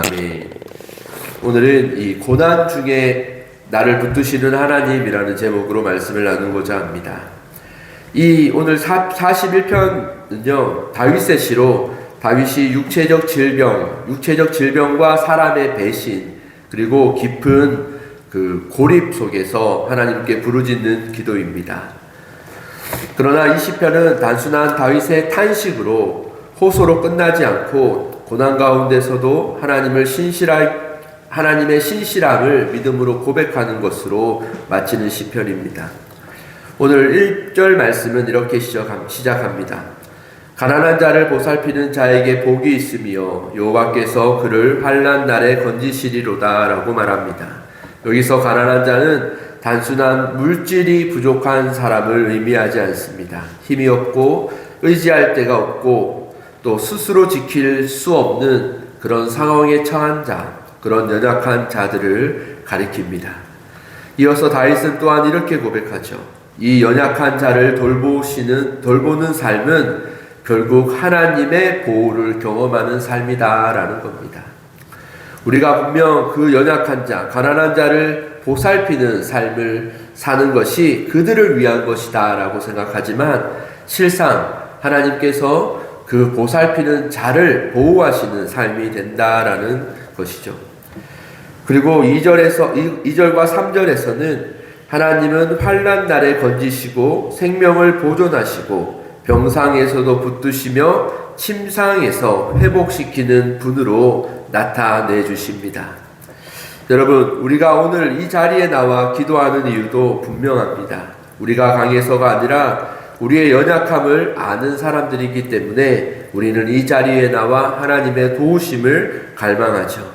아멘. 오늘은 이 고난 중에 나를 붙드시는 하나님이라는 제목으로 말씀을 나누고자 합니다. 이 오늘 41편은요, 다윗의 시로 다윗이 육체적 질병과 사람의 배신, 그리고 깊은 그 고립 속에서 하나님께 부르짖는 기도입니다. 그러나 이 시편은 단순한 다윗의 탄식으로 호소로 끝나지 않고 고난 가운데서도 하나님의 신실함을 믿음으로 고백하는 것으로 마치는 시편입니다. 오늘 1절 말씀은 이렇게 시작합니다. 가난한 자를 보살피는 자에게 복이 있으며 여호와께서 그를 환난 날에 건지시리로다 라고 말합니다. 여기서 가난한 자는 단순한 물질이 부족한 사람을 의미하지 않습니다. 힘이 없고 의지할 데가 없고 또 스스로 지킬 수 없는 그런 상황에 처한 자, 그런 연약한 자들을 가리킵니다. 이어서 다윗은 또한 이렇게 고백하죠. 이 연약한 자를 돌보는 삶은 결국 하나님의 보호를 경험하는 삶이다라는 겁니다. 우리가 분명 그 연약한 자, 가난한 자를 보살피는 삶을 사는 것이 그들을 위한 것이다라고 생각하지만 실상 하나님께서 그 보살피는 자를 보호하시는 삶이 된다라는 것이죠. 그리고 2절과 3절에서는 하나님은 환난 날에 건지시고 생명을 보존하시고 병상에서도 붙드시며 침상에서 회복시키는 분으로 나타내 주십니다. 여러분, 우리가 오늘 이 자리에 나와 기도하는 이유도 분명합니다. 우리가 강해서가 아니라 우리의 연약함을 아는 사람들이기 때문에 우리는 이 자리에 나와 하나님의 도우심을 갈망하죠.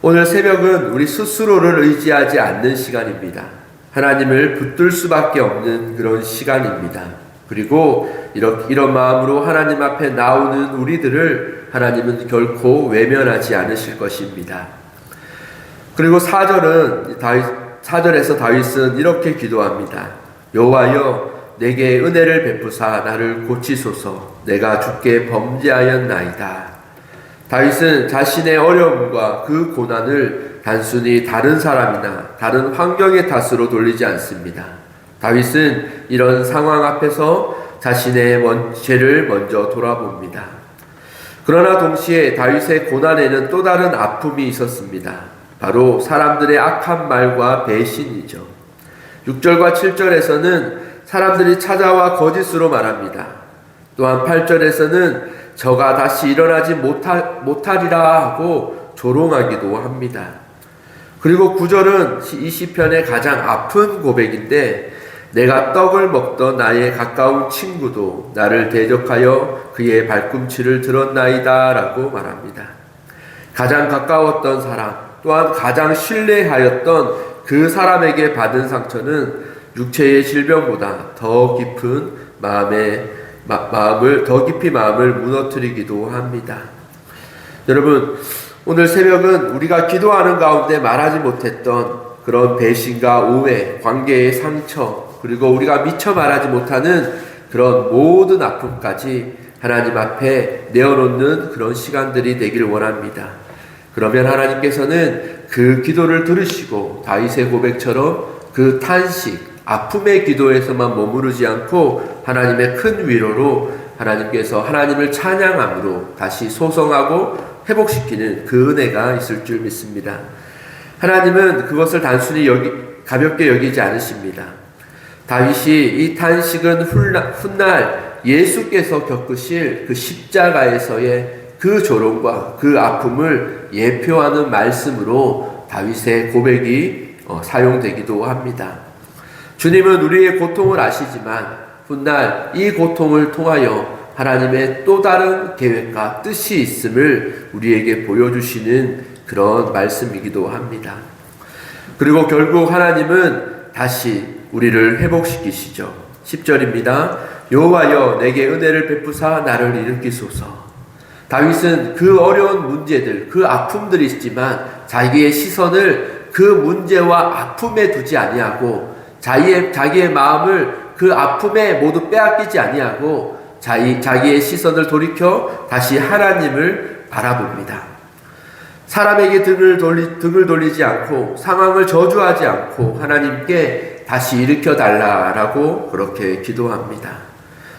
오늘 새벽은 우리 스스로를 의지하지 않는 시간입니다. 하나님을 붙들 수밖에 없는 그런 시간입니다. 그리고 이런 마음으로 하나님 앞에 나오는 우리들을 하나님은 결코 외면하지 않으실 것입니다. 그리고 4절에서 다윗은 이렇게 기도합니다. 여호와여 내게 은혜를 베푸사 나를 고치소서. 내가 주께 범죄하였나이다. 다윗은 자신의 어려움과 그 고난을 단순히 다른 사람이나 다른 환경의 탓으로 돌리지 않습니다. 다윗은 이런 상황 앞에서 자신의 죄를 먼저 돌아봅니다. 그러나 동시에 다윗의 고난에는 또 다른 아픔이 있었습니다. 바로 사람들의 악한 말과 배신이죠. 6절과 7절에서는 사람들이 찾아와 거짓으로 말합니다. 또한 8절에서는 저가 다시 일어나지 못하리라 하고 조롱하기도 합니다. 그리고 9절은 이 시편의 가장 아픈 고백인데 내가 떡을 먹던 나의 가까운 친구도 나를 대적하여 그의 발꿈치를 들었나이다 라고 말합니다. 가장 가까웠던 사람, 또한 가장 신뢰하였던 그 사람에게 받은 상처는 육체의 질병보다 더 깊이 마음을 무너뜨리기도 합니다. 여러분, 오늘 새벽은 우리가 기도하는 가운데 말하지 못했던 그런 배신과 오해, 관계의 상처, 그리고 우리가 미처 말하지 못하는 그런 모든 아픔까지 하나님 앞에 내어놓는 그런 시간들이 되길 원합니다. 그러면 하나님께서는 그 기도를 들으시고 다윗의 고백처럼 그 탄식, 아픔의 기도에서만 머무르지 않고 하나님의 큰 위로로 하나님께서 하나님을 찬양함으로 다시 소성하고 회복시키는 그 은혜가 있을 줄 믿습니다. 하나님은 그것을 단순히 가볍게 여기지 않으십니다. 다윗이 이 탄식은 훗날 예수께서 겪으실 그 십자가에서의 그 조롱과 그 아픔을 예표하는 말씀으로 다윗의 고백이 사용되기도 합니다. 주님은 우리의 고통을 아시지만 훗날 이 고통을 통하여 하나님의 또 다른 계획과 뜻이 있음을 우리에게 보여주시는 그런 말씀이기도 합니다. 그리고 결국 하나님은 다시 우리를 회복시키시죠. 10절입니다. 여호와여 내게 은혜를 베푸사 나를 일으키소서. 다윗은 그 어려운 문제들, 그 아픔들이 있지만 자기의 시선을 그 문제와 아픔에 두지 아니하고 자기의 마음을 그 아픔에 모두 빼앗기지 아니하고 자기의 시선을 돌이켜 다시 하나님을 바라봅니다. 사람에게 등을 돌리지 않고 상황을 저주하지 않고 하나님께 다시 일으켜 달라라고 그렇게 기도합니다.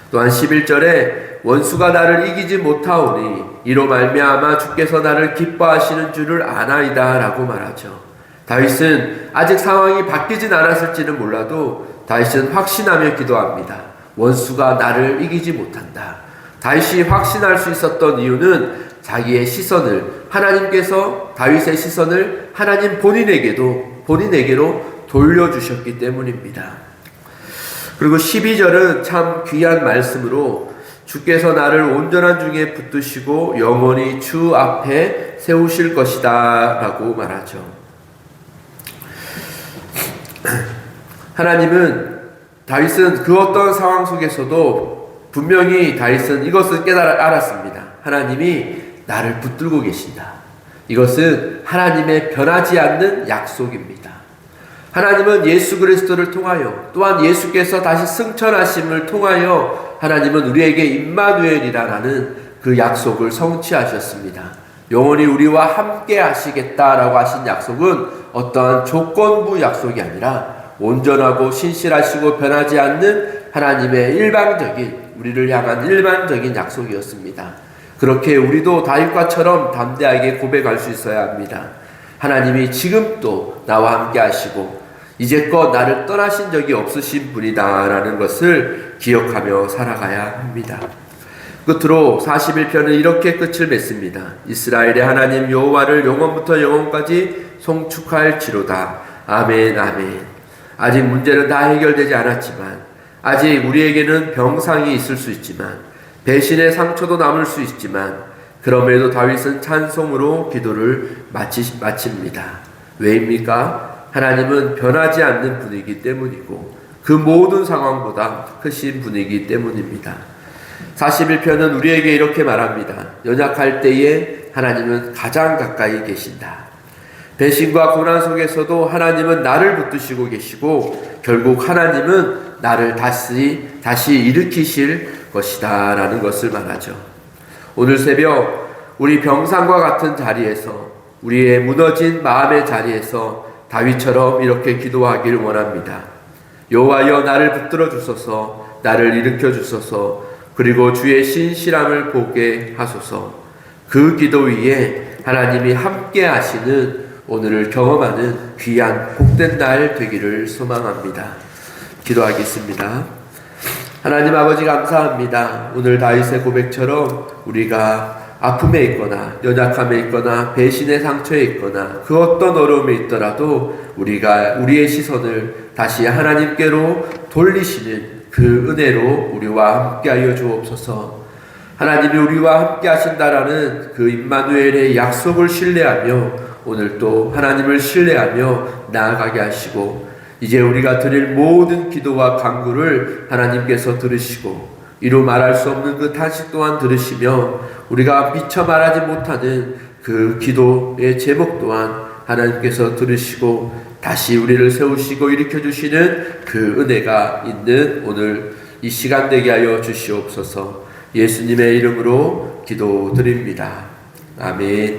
또한 11절에 원수가 나를 이기지 못하오니 이로 말미암아 주께서 나를 기뻐하시는 줄을 아나이다 라고 말하죠. 다윗은 아직 상황이 바뀌진 않았을지는 몰라도 다윗은 확신하며 기도합니다. 원수가 나를 이기지 못한다. 다윗이 확신할 수 있었던 이유는 자기의 시선을, 하나님께서 다윗의 시선을 하나님 본인에게로 돌려주셨기 때문입니다. 그리고 12절은 참 귀한 말씀으로 주께서 나를 온전한 중에 붙드시고 영원히 주 앞에 세우실 것이다 라고 말하죠. 다윗은 그 어떤 상황 속에서도 분명히 다윗은 이것을 알았습니다. 하나님이 나를 붙들고 계신다. 이것은 하나님의 변하지 않는 약속입니다. 하나님은 예수 그리스도를 통하여 또한 예수께서 다시 승천하심을 통하여 하나님은 우리에게 임마누엘이라는 그 약속을 성취하셨습니다. 영원히 우리와 함께 하시겠다라고 하신 약속은 어떠한 조건부 약속이 아니라 온전하고 신실하시고 변하지 않는 하나님의 우리를 향한 일반적인 약속이었습니다. 그렇게 우리도 다윗과처럼 담대하게 고백할 수 있어야 합니다. 하나님이 지금도 나와 함께 하시고 이제껏 나를 떠나신 적이 없으신 분이다 라는 것을 기억하며 살아가야 합니다. 끝으로 41편은 이렇게 끝을 맺습니다. 이스라엘의 하나님 여호와를 영원부터 영원까지 송축할지로다. 아멘 아멘. 아직 문제는 다 해결되지 않았지만, 아직 우리에게는 병상이 있을 수 있지만, 배신의 상처도 남을 수 있지만, 그럼에도 다윗은 찬송으로 기도를 마칩니다. 왜입니까? 하나님은 변하지 않는 분이기 때문이고 그 모든 상황보다 크신 분이기 때문입니다. 41편은 우리에게 이렇게 말합니다. 연약할 때에 하나님은 가장 가까이 계신다. 배신과 고난 속에서도 하나님은 나를 붙드시고 계시고 결국 하나님은 나를 다시 일으키실 것이다 라는 것을 말하죠. 오늘 새벽 우리 병상과 같은 자리에서, 우리의 무너진 마음의 자리에서 다윗처럼 이렇게 기도하길 원합니다. 여호와여 나를 붙들어 주소서, 나를 일으켜 주소서, 그리고 주의 신실함을 보게 하소서. 그 기도 위에 하나님이 함께 하시는 오늘을 경험하는 귀한 복된 날 되기를 소망합니다. 기도하겠습니다. 하나님 아버지 감사합니다. 오늘 다윗의 고백처럼 우리가 아픔에 있거나 연약함에 있거나 배신의 상처에 있거나 그 어떤 어려움에 있더라도 우리가 우리의 시선을 다시 하나님께로 돌리시는 그 은혜로 우리와 함께하여 주옵소서. 하나님이 우리와 함께 하신다라는 그 임마누엘의 약속을 신뢰하며 오늘 또 하나님을 신뢰하며 나아가게 하시고 이제 우리가 드릴 모든 기도와 간구를 하나님께서 들으시고 이루 말할 수 없는 그 탄식 또한 들으시며 우리가 미처 말하지 못하는 그 기도의 제목 또한 하나님께서 들으시고 다시 우리를 세우시고 일으켜 주시는 그 은혜가 있는 오늘 이 시간 되게 하여 주시옵소서. 예수님의 이름으로 기도드립니다. 아멘.